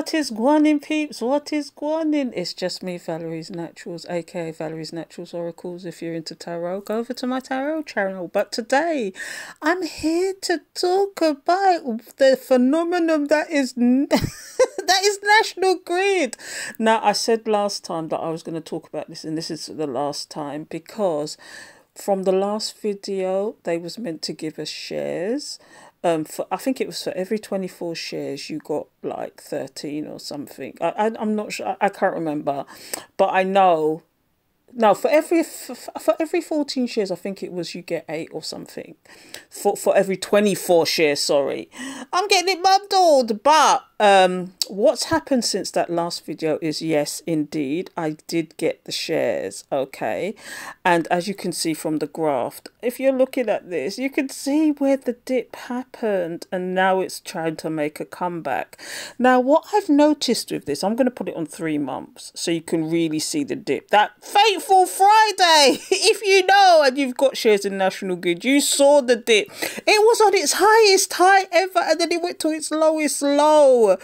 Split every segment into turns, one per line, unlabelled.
What is guanin, peeps? What is guanin? It's just me, Valerie's Naturals, aka Valerie's Naturals Oracles. If you're into tarot, go over to my tarot channel. But today, I'm here to talk about the phenomenon that is that is National Grid. Now, I said last time that I was going to talk about this, and this is the last time, because from the last video, they was meant to give us shares. For I think it was for every 24 shares you got like 13 or something. I'm not sure. I can't remember, but I know. No, for every 14 shares, I think it was you get 8 or something. For every 24 shares, sorry, I'm getting it muddled. But what's happened since that last video is, yes, indeed, I did get the shares. Okay, and as you can see from the graph, if you're looking at this, you can see where the dip happened, and now it's trying to make a comeback. Now, what I've noticed with this, I'm going to put it on 3 months so you can really see the dip. That fateful Friday, if you know and you've got shares in National Grid, you saw the dip. It was on its highest high ever, and then it went to its lowest low.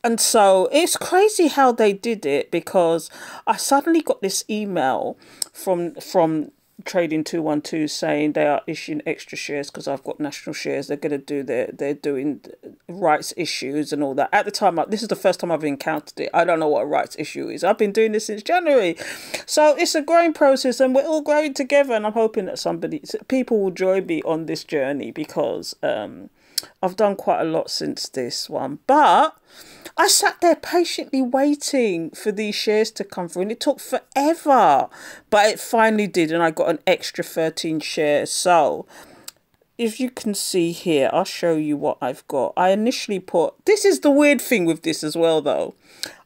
And so it's crazy how they did it, because I suddenly got this email from Trading 212 saying they are issuing extra shares because I've got national shares. They're going to do they're doing rights issues and all that. At the time, this is the first time I've encountered it. I don't know what a rights issue is. I've been doing this since January, so it's a growing process, and we're all growing together. And I'm hoping that people will join me on this journey, because I've done quite a lot since this one, but I sat there patiently waiting for these shares to come through, and it took forever, but it finally did, and I got an extra 13 shares. So if you can see here, I'll show you what I've got. I initially put, this is the weird thing with this as well though,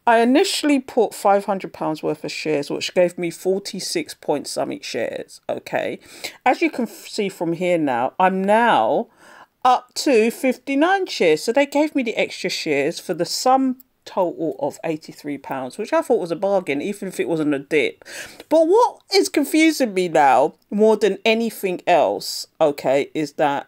I initially put £500 worth of shares, which gave me 46 point something shares. Okay, as you can see from here now, I'm now up to 59 shares. So they gave me the extra shares for the sum total of £83, which I thought was a bargain, even if it wasn't a dip. But what is confusing me now more than anything else, okay, is that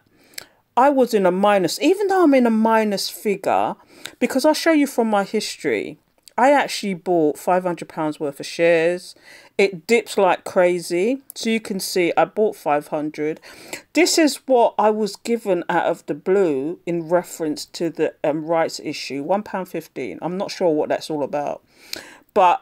I was in a minus, even though I'm in a minus figure, because I'll show you from my history. I actually bought £500 worth of shares. It dips like crazy. So you can see I bought 500. This is what I was given out of the blue in reference to the rights issue, £1.15. I'm not sure what that's all about. But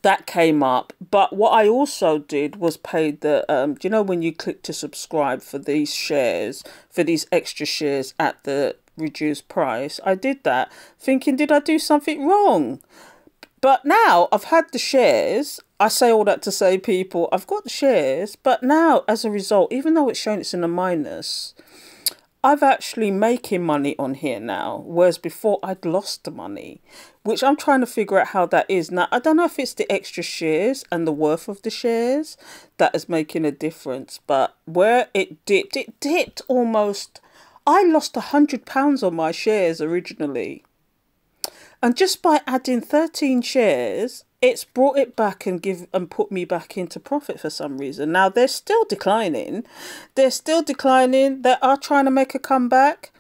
that came up. But what I also did was paid the, do you know when you click to subscribe for these shares, for these extra shares at the reduced price? I did that thinking, did I do something wrong? But now I've had the shares. I say all that to say, people, I've got the shares, but now as a result, even though it's showing it's in a minus, I've actually making money on here now, whereas before I'd lost the money, which I'm trying to figure out how that is. Now, I don't know if it's the extra shares and the worth of the shares that is making a difference, but where it dipped almost, I lost £100 on my shares originally. And just by adding 13 shares, it's brought it back and put me back into profit for some reason. Now, they're still declining. They're still declining. They are trying to make a comeback.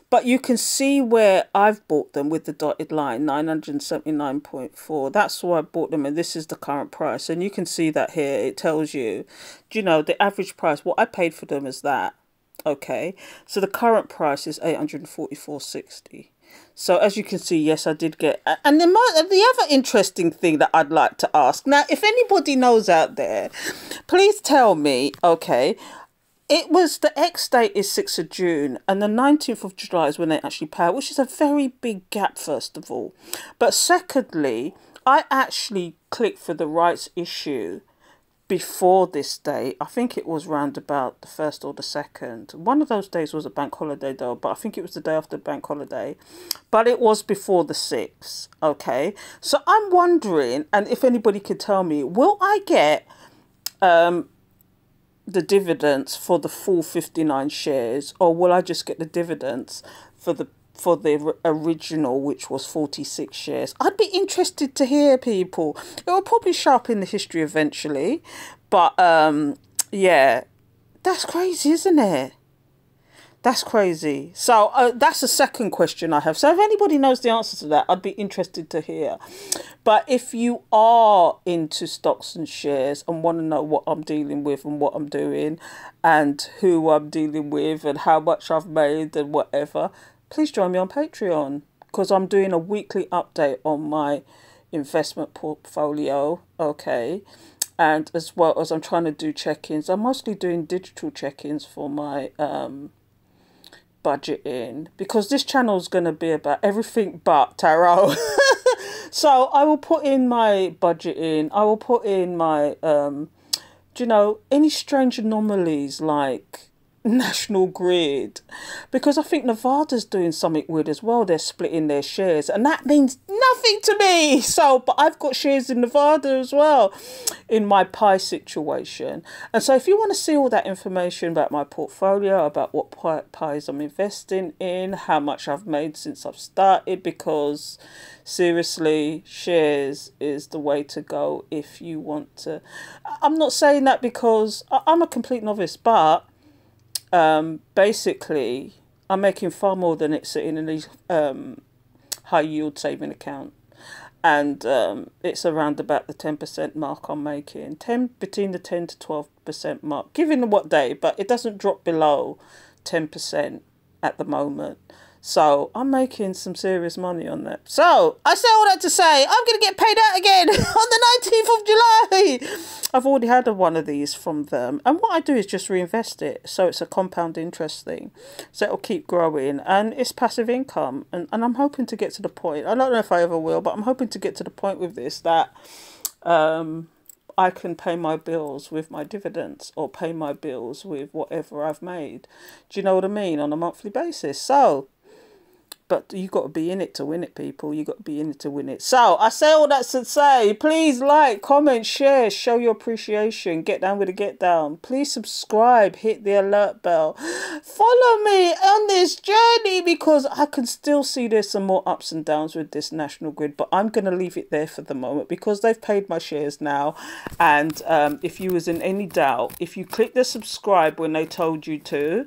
But you can see where I've bought them with the dotted line, 979.4. That's why I bought them, and this is the current price. And you can see that here. It tells you, you know, the average price. What I paid for them is that. Okay. So the current price is 844.60. So as you can see, yes, I did get. And the other interesting thing that I'd like to ask, now, if anybody knows out there, please tell me, okay, it was the X date is 6th of June and the 19th of July is when they actually pay out, which is a very big gap, first of all. But secondly, I actually clicked for the rights issue before this day. I think it was round about the 1st or the 2nd. One of those days was a bank holiday though, but I think it was the day after the bank holiday. But it was before the 6th, okay? So I'm wondering, and if anybody could tell me, will I get the dividends for the full 59 shares, or will I just get the dividends for the original, which was 46 shares? I'd be interested to hear, people. It will probably show up in the history eventually, but yeah, that's crazy, isn't it? That's crazy. So that's the second question I have. So if anybody knows the answer to that, I'd be interested to hear. But if you are into stocks and shares and want to know what I'm dealing with and what I'm doing and who I'm dealing with and how much I've made and whatever, please join me on Patreon, because I'm doing a weekly update on my investment portfolio. Okay. And as well as I'm trying to do check-ins. I'm mostly doing digital check-ins for my budgeting, because this channel is going to be about everything but tarot. So I will put in my budgeting. I will put in my any strange anomalies like National Grid, because I think Nevada's doing something weird as well. They're splitting their shares, and that means nothing to me. So, but I've got shares in Nevada as well in my pie situation. And so if you want to see all that information about my portfolio, about what pies I'm investing in, how much I've made since I've started, because seriously, shares is the way to go if you want to. I'm not saying that because I'm a complete novice, but basically I'm making far more than it's sitting in these high yield saving account, and it's around about the 10% mark I'm making, between the 10 to 12% mark, given what day, but it doesn't drop below 10% at the moment. So I'm making some serious money on that. So I say all that to say I'm going to get paid out again on the 19th of July. I've already had one of these from them. And what I do is just reinvest it. So it's a compound interest thing. So it'll keep growing. And it's passive income. And I'm hoping to get to the point. I don't know if I ever will, but I'm hoping to get to the point with this that I can pay my bills with my dividends, or pay my bills with whatever I've made. Do you know what I mean? On a monthly basis. So, but you got to be in it to win it, people. You got to be in it to win it. So I say all that to say, please like, comment, share, show your appreciation. Get down with the get down. Please subscribe, hit the alert bell. Follow me on this journey, because I can still see there's some more ups and downs with this National Grid. But I'm going to leave it there for the moment, because they've paid my shares now. And if you was in any doubt, if you click the subscribe when they told you to,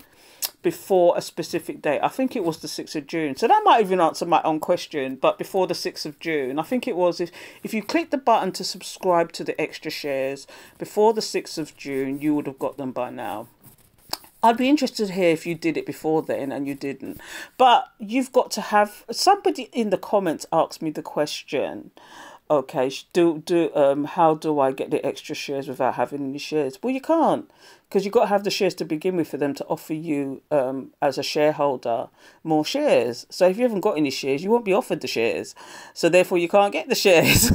before a specific date, I think it was the 6th of June. So that might even answer my own question, but before the 6th of June, I think it was, if you click the button to subscribe to the extra shares before the 6th of June, you would have got them by now. I'd be interested to hear if you did it before then and you didn't. But you've got to have, somebody in the comments asked me the question, okay, how do I get the extra shares without having any shares? Well, you can't, because you've got to have the shares to begin with for them to offer you, as a shareholder, more shares. So if you haven't got any shares, you won't be offered the shares. So therefore, you can't get the shares.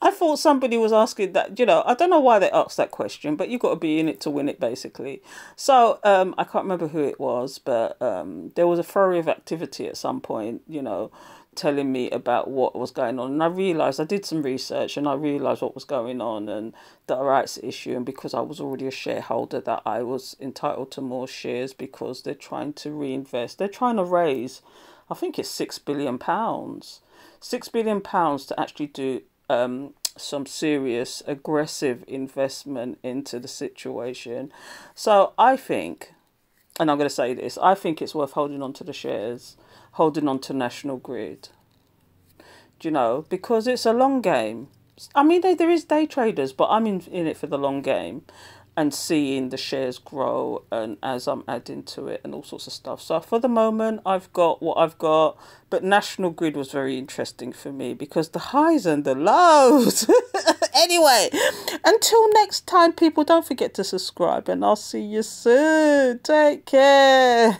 I thought somebody was asking that, I don't know why they asked that question, but you've got to be in it to win it, basically. So I can't remember who it was, but there was a flurry of activity at some point, telling me about what was going on, and I realised, I did some research and I realised what was going on, and the rights issue, and because I was already a shareholder, that I was entitled to more shares, because they're trying to reinvest. They're trying to raise, I think it's £6 billion. £6 billion to actually do some serious aggressive investment into the situation. So I think, and I'm going to say this, I think it's worth holding on to the shares, holding on to National Grid, because it's a long game. I mean, there is day traders, but I'm in it for the long game, and seeing the shares grow, and as I'm adding to it and all sorts of stuff. So for the moment, I've got what I've got, but National Grid was very interesting for me because the highs and the lows. Anyway, until next time, people, don't forget to subscribe, and I'll see you soon. Take care.